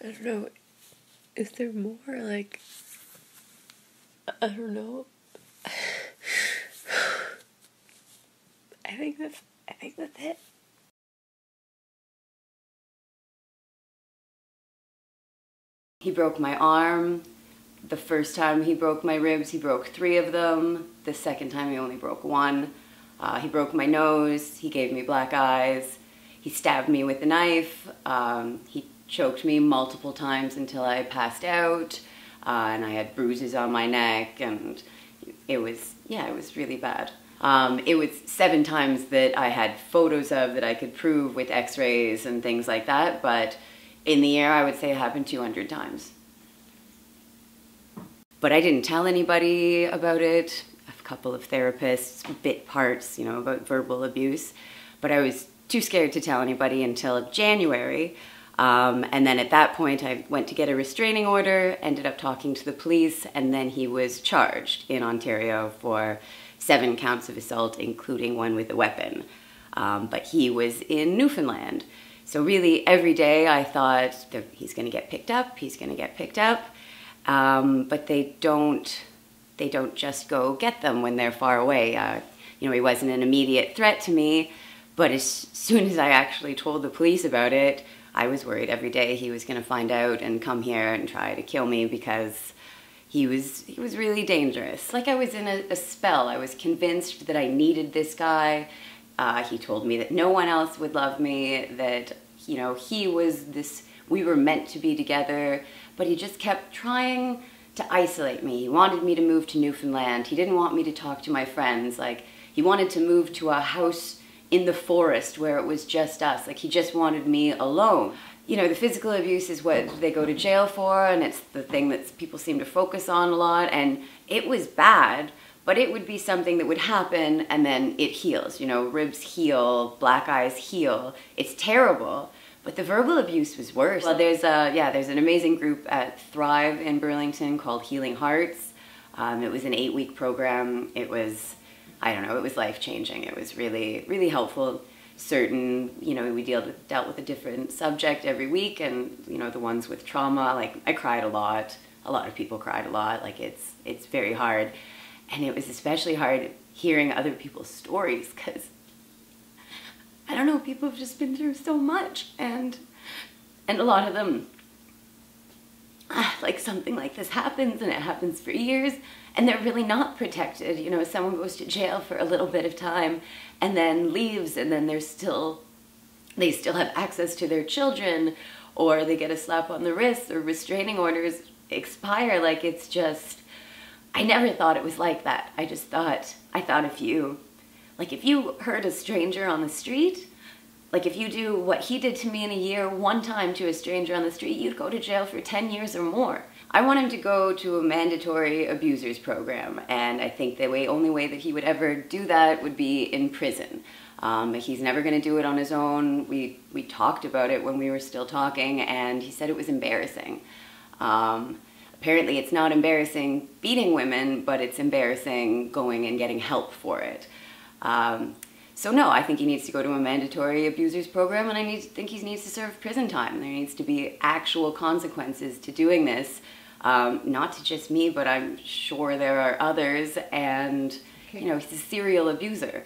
I don't know. Is there more? Like, I don't know. I think that's it. He broke my arm. The first time he broke my ribs, he broke 3 of them. The second time he only broke 1. He broke my nose. He gave me black eyes. He stabbed me with a knife. He choked me multiple times until I passed out. And I had bruises on my neck, and it was really bad. It was 7 times that I had photos of that I could prove with x-rays and things like that, but in the year I would say it happened 200 times. But I didn't tell anybody about it. A couple of therapists bit parts, about verbal abuse, but I was too scared to tell anybody until January. And then at that point I went to get a restraining order, ended up talking to the police, and then he was charged in Ontario for 7 counts of assault, including 1 with a weapon. But he was in Newfoundland. So really every day I thought that he's gonna get picked up, he's gonna get picked up. But they don't just go get them when they're far away. He wasn't an immediate threat to me, but as soon as I actually told the police about it, I was worried every day he was going to find out and come here and try to kill me, because he was really dangerous. Like I was in a spell. I was convinced that I needed this guy. He told me that no one else would love me, that, he was this, we were meant to be together, but he just kept trying to isolate me. He wanted me to move to Newfoundland. He didn't want me to talk to my friends. Like, he wanted to move to a house in the forest where it was just us. Like, he just wanted me alone. The physical abuse is what they go to jail for, and it's the thing that people seem to focus on a lot, and it was bad, but it would be something that would happen and then it heals. Ribs heal, black eyes heal. It's terrible. But the verbal abuse was worse. Well, there's an amazing group at Thrive in Burlington called Healing Hearts. It was an 8-week program. It was, it was life-changing. It was really, really helpful. We dealt with a different subject every week, and, the ones with trauma, like, I cried a lot. A lot of people cried a lot. Like, it's very hard. And it was especially hard hearing other people's stories, because I don't know, people have just been through so much, and a lot of them, like, something like this happens, and it happens for years, and they're really not protected. Someone goes to jail for a little bit of time and then leaves, and then they still have access to their children, or they get a slap on the wrist, or restraining orders expire. Like, it's just, I never thought it was like that. I thought if you hurt a stranger on the street, like if you do what he did to me in a year, 1 time to a stranger on the street, you'd go to jail for 10 years or more. I want him to go to a mandatory abusers program, and I think the only way that he would ever do that would be in prison. He's never going to do it on his own. We talked about it when we were still talking, and he said it was embarrassing. Apparently it's not embarrassing beating women, but it's embarrassing going and getting help for it. So no, I think he needs to go to a mandatory abusers program, and I think he needs to serve prison time. There needs to be actual consequences to doing this, not to just me, but I'm sure there are others, and he's a serial abuser.